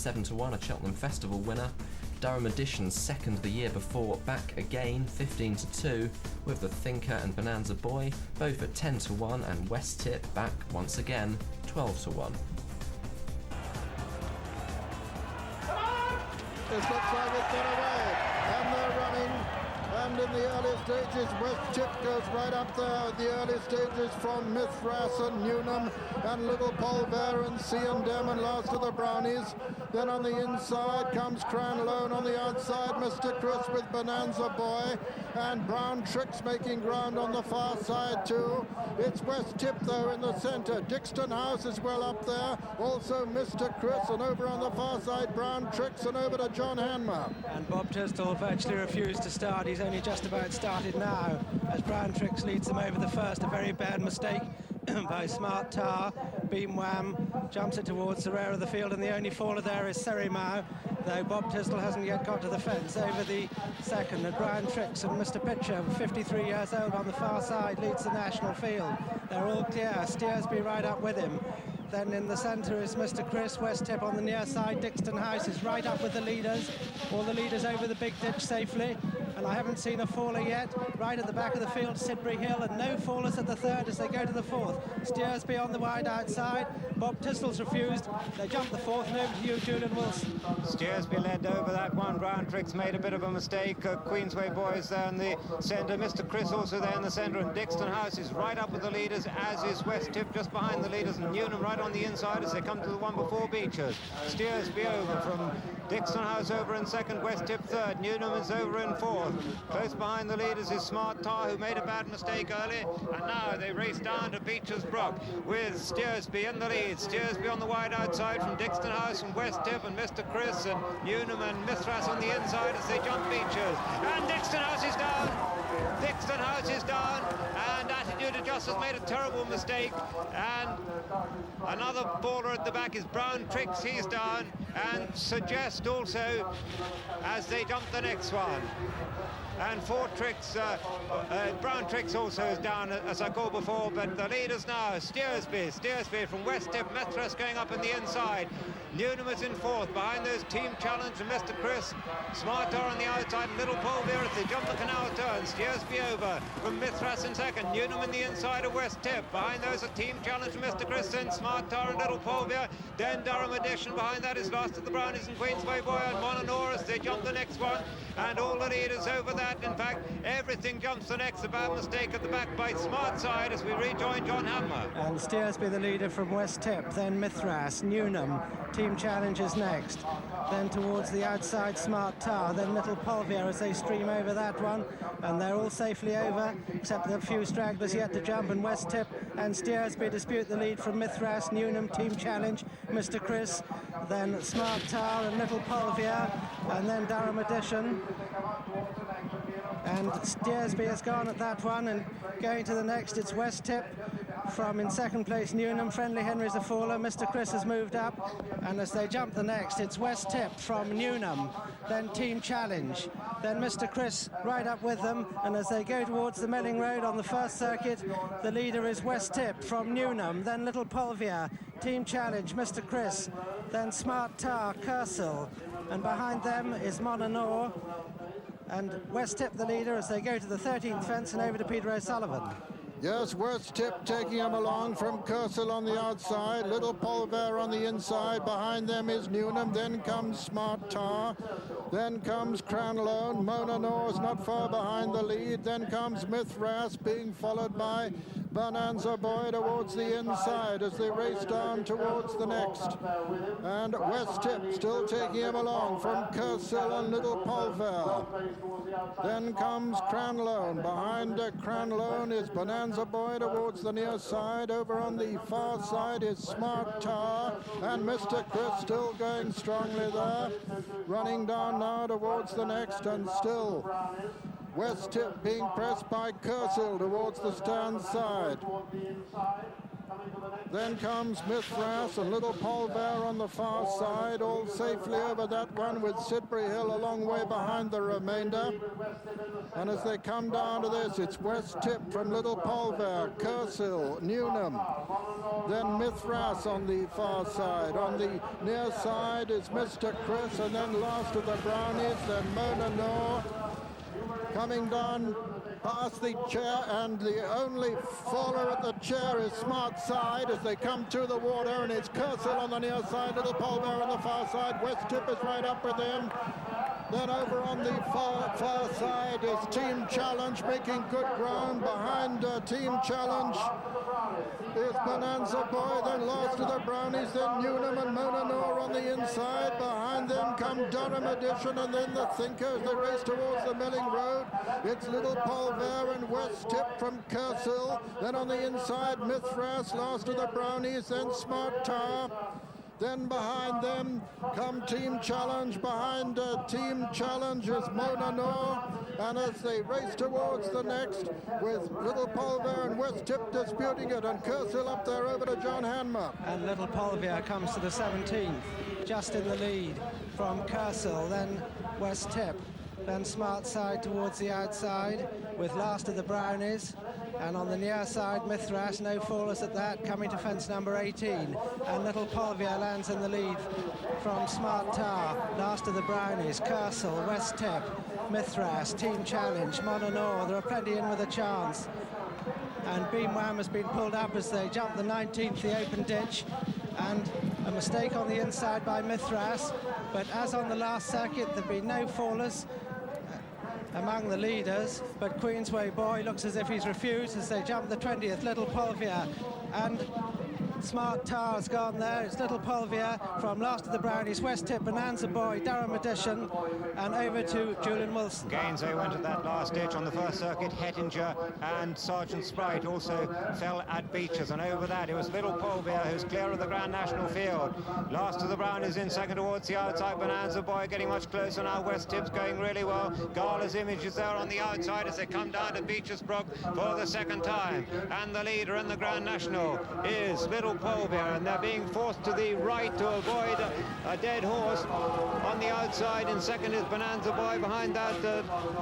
7-1, a Cheltenham Festival winner. Durham Edition, second the year before, back again, 15-2, with the Thinker and Bonanza Boy, both at 10-1, and West Tip back once again, 12-1. This looks like it's got away, and they're running. And in the early stages, West Tip goes right up there. The early stages from Mithras and Newnham and Little Polveir and C&M and Lastofthebrownies. Then on the inside comes Cranlone, on the outside Mr. Chris with Bonanza Boy, and Brown Tricks making ground on the far side too. It's West Tip though in the centre. Dixton House is well up there, also Mr. Chris, and over on the far side Brown Tricks, and over to John Hanmer. And Bob Tisdall virtually refused to start. He's only just about started now as Brown Tricks leads them over the first. A very bad mistake by Smart Tar. Beam Wham jumps it towards the rear of the field, and the only faller there is Serimau, though Bob Tisdall hasn't yet got to the fence. Over the second, and Brown Tricks and Mr. Pitcher, 53 years old, on the far side, leads the national field. They're all clear. Steersby right up with him. Then in the centre is Mr. Chris. West Tip on the near side. Dixton House is right up with the leaders. All the leaders over the big ditch safely. And I haven't seen a faller yet. Right at the back of the field, Sidbury Hill, and no fallers at the third as they go to the fourth. Steersby on the wide outside. Bob Tisdall's refused. They jump the fourth, and over to you, Julian Wilson. Steersby led over that one. Brown Tricks made a bit of a mistake. Queensway Boys there in the centre. Mr. Chris also there in the centre, and Dixton House is right up with the leaders, as is West Tip just behind the leaders, and Newnham right on the inside as they come to the one before Beechers. Steersby over from Dixton House over in second, West Tip third, Newnham is over in fourth. Close behind the leaders is Smart Tar, who made a bad mistake early, and now they race down to Beechers Brook with Steersby in the lead. Steersby on the wide outside from Dixton House and West Tip, and Mr. Chris and Newnham and Mithras on the inside as they jump Beechers. And Dixton House is down! Dixton House is down, and Attitude Adjusters made a terrible mistake, and another baller at the back is Brown Tricks, he's down, and Suggest also as they jump the next one. And Brown Tricks also is down, as I called before, but the leaders now, Steersby from West Tip, Mithras going up in the inside. Newnham is in fourth, behind those Team Challenge and Mr. Chris. Smart Tar on the outside, and Little Polveir as they jump the canal turn. Steersby over from Mithras in second, Newnham in the inside of West Tip. Behind those are Team Challenge and Mr. Chris, then Smart Tar and Little Polveir. Then Durham Edition, behind that is Lastofthebrownies and Queensway Boy and Mononor as they jump the next one. And all the leaders over that. In fact, everything jumps the next. A bad mistake at the back by Smart Side as we rejoin John Hanmer. And Steersby the leader from West Tip, then Mithras, Newnham, Team Challenge is next. Then towards the outside, Smart Tar, then Little Polveir as they stream over that one. And they're all safely over, except a few stragglers yet to jump, and West Tip and Steersby dispute the lead from Mithras, Newnham, Team Challenge, Mr. Chris, then Smart Tar and Little Polveir, and then Durham Edition. And Steersby has gone at that one, and going to the next it's West Tip from in second place Newnham. Friendly Henry's a faller. Mr. Chris has moved up, and as they jump the next it's West Tip from Newnham, then Team Challenge, then Mr. Chris right up with them, and as they go towards the Melling Road on the first circuit, the leader is West Tip from Newnham, then Little Polveir, Team Challenge, Mr. Chris, then Smart Tar, Kersal, and behind them is Mononor, and West Tip the leader as they go to the 13th fence and over to Peter O'Sullivan. Yes, West Tip taking him along from Kersal on the outside, Little Polveir on the inside, behind them is Newnham, then comes Smart Tar, then comes Cranlone, Monanor's not far behind the lead, then comes Mithras being followed by Bonanza Boy towards the inside as they race down towards the next. And West Tip still taking him along from Kersal and Little Polveir. Then comes Cranlone. Behind Cranlone is Bonanza Boy towards the near side. Over on the far side is Smart Tar and Mr. Chris still going strongly there. Running down now towards the next, and still West Tip being pressed by Kersal towards the stand side. Then comes Mithras and Little Polveir on the far side, all safely over that one with Sidbury Hill a long way behind the remainder. And as they come down to this, it's West Tip from Little Polveir, Cursill, Newnham. Then Mithras on the far side. On the near side is Mr. Chris, and then last of the Brownies, then Mona Noor. Coming down past the chair, and the only faller at the chair is Smart Side as they come to the water, and it's Cursill on the near side, Little Polveir on the far side. West Tip is right up with him. Then over on the far side is Team Challenge making good ground. Behind Team Challenge is Bonanza Boy, then last to the Brownies, then Newnham and Mona Noor on the inside. Behind them come Durham Edition and then the Thinker as they race towards the Milling Road. It's Little Polveir and West Tip from Cursill. Then on the inside, Mithras, last to the Brownies, then Smart Tar. Then behind them come Team Challenge. Behind Team Challenge is Mona Noor. And as they race towards the next, with Little Polveir and West Tip disputing it, and Cursill up there over to John Hanmer. And Little Polveir comes to the 17th, just in the lead from Cursill, then West Tip. Then Smart Side towards the outside with last of the Brownies. And on the near side, Mithras, no fallers at that, coming to fence number 18. And Little Polveir lands in the lead from Smart Tar, last of the Brownies, Cursill, West Tip, Mithras, Team Challenge, Mona Noor. There are plenty in with a chance. And Beam Wham has been pulled up as they jump the 19th, the open ditch. And a mistake on the inside by Mithras. But as on the last circuit, there have been no fallers among the leaders, but Queensway Boy looks as if he's refused as they jump the 20th, Little Polveir, and Smart Tar's gone there. It's Little Polveir from last of the Brownies, West Tip, Bonanza Boy, Durham Edition, and over to Julian Wilson. Gainsay went at that last ditch on the first circuit. Hettinger and Sergeant Sprite also fell at Beeches, and over that it was Little Polveir who's clear of the Grand National field. Last of the Brownies in second towards the outside. Bonanza Boy getting much closer now. West Tip's going really well. Gala's Image is there on the outside as they come down to Beeches Brook for the second time. And the leader in the Grand National is Little Polveir, and they're being forced to the right to avoid a dead horse. On the outside in second is Bonanza Boy. Behind that,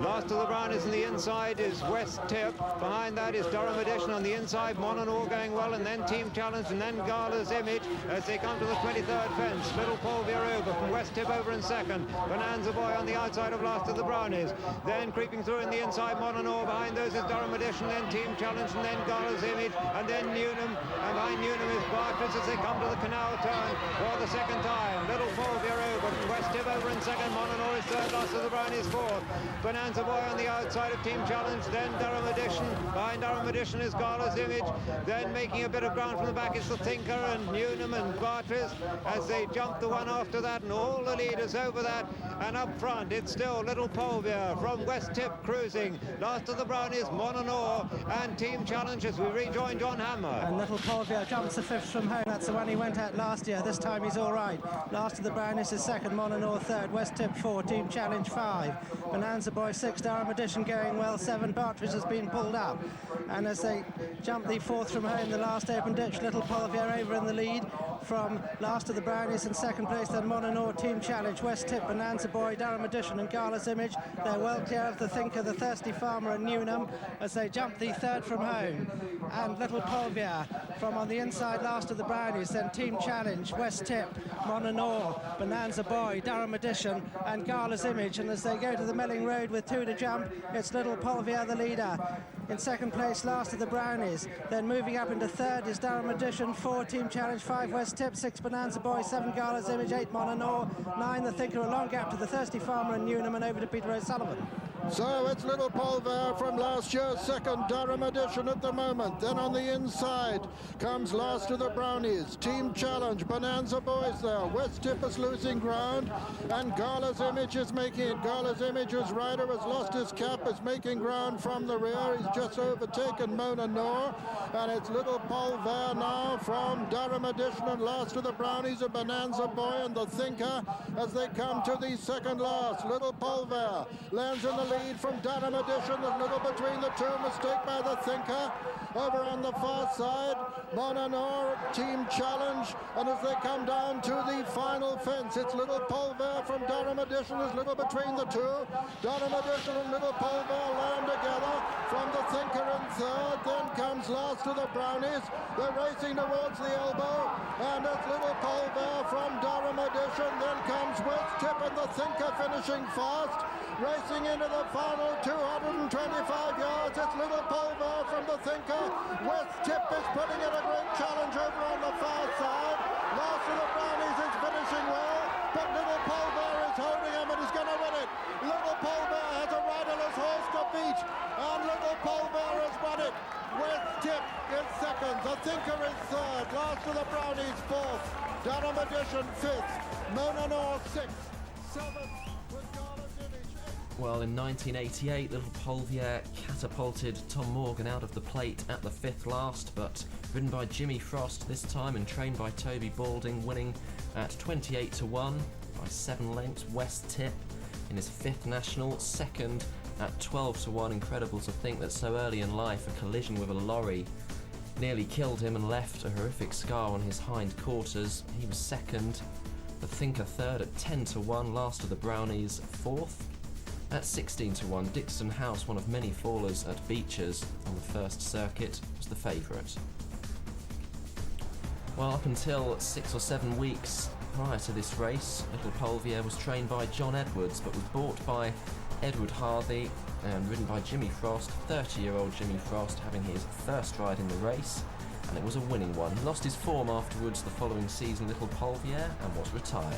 last of the Brownies on the inside is West Tip. Behind that is Durham Edition on the inside. Mona Noor going well, and then Team Challenge, and then Gala's Image as they come to the 23rd fence. Little Polveir over from West Tip over in second. Bonanza Boy on the outside of last of the Brownies. Then creeping through in the inside, Mona Noor. Behind those is Durham Edition, then Team Challenge, and then Gala's Image, and then Newnham. And behind Newnham is Barters as they come to the canal turn for the second time. Little Polveir over, West Tip over in second, Mona Noor is third, last of the Brownies fourth. Bonanza Boy on the outside of Team Challenge, then Durham Edition. Behind Durham Edition is Gala's Image. Then making a bit of ground from the back is the Thinker and Newnham and Barters as they jump the one after that, and all the leaders over that. And up front it's still Little Polveir from West Tip cruising. Last of the Brownies, Mona Noor and Team Challenge as we rejoin John Hanmer. And Little Polveir jumps the fifth from home. That's the one he went at last year. This time he's all right. Last of the Brownies is second, Mona Noor third, West Tip 4, Team Challenge 5, Bonanza Boy 6, Durham Edition going well 7, Bartridge has been pulled up. And as they jump the fourth from home, the last open ditch, Little Polveir over in the lead from last of the Brownies in second place, then Mona Noor, Team Challenge, West Tip, Bonanza Boy, Durham Edition and Gala's Image. They're well clear of the Thinker, the Thirsty Farmer and Newnham as they jump the third from home. And Little Polveir from on the inside, last of the Brownies, then Team Challenge, West Tip, Mona Noor, Bonanza Boy, Durham Edition and Gala's Image. And as they go to the Milling Road with 2 to jump, it's Little Polveir the leader. In second place, last of the Brownies. Then moving up into third is Durham Edition, 4 Team Challenge, 5 West Tip, 6 Bonanza Boy, 7 Gala's Image, 8 Mona Noor, 9 the Thinker, a long gap to the Thirsty Farmer and Newnham, and over to Peter O'Sullivan. So it's Little Polveir from last year's second, Durham Edition at the moment. Then on the inside comes last of the Brownies, Team Challenge, Bonanza Boy's there. West Tip is losing ground, and Gala's Image is making it. Gala's Image's rider has lost his cap, is making ground from the rear. He's just overtaken Mona Noor, and it's Little Polveir now from Durham Edition and last of the Brownies, a Bonanza Boy and the Thinker as they come to the second last. Little Polveir lands in the lead lead from Durham Edition. A little between the two. Mistake by the Thinker. Over on the far side, Monanor team challenge. And as they come down to the final fence, it's Little Polveir from Durham Edition. Is little between the two. Durham Edition and Little Polveir land together from the Thinker in third. Then comes Lastofthebrownies. They're racing towards the elbow. And it's Little Polveir from Durham Edition. Then comes West Tip and the Thinker finishing fast. Racing into the final 225 yards. It's Little Polveir from the Thinker. West Tip is putting in a great challenge over on the far side. Lastofthebrownies is finishing well, but Little Polveir is holding him and he's going to win it. Little Polveir has a riderless horse to beat, and Little Polveir has won it. West Tip is second, the Thinker is third, Lastofthebrownies fourth, Durham Edition fifth, Monanor sixth, seventh with Garland's Image. Well, in 1988, Little Polveir catapulted Tom Morgan out of the plate at the fifth last, but ridden by Jimmy Frost this time and trained by Toby Balding, winning at 28-1 by 7 lengths. West Tip in his fifth national, second at 12-1. Incredible to think that so early in life a collision with a lorry nearly killed him and left a horrific scar on his hind quarters. He was second, the Thinker third at 10-1, Lastofthebrownies fourth. At 16-1, Dixon House, one of many fallers at Beechers on the first circuit, was the favourite. Well, up until 6 or 7 weeks prior to this race, Little Polveir was trained by John Edwards, but was bought by Edward Harvey and ridden by Jimmy Frost, 30-year-old Jimmy Frost, having his first ride in the race, and it was a winning one. Lost his form afterwards the following season, Little Polveir, and was retired.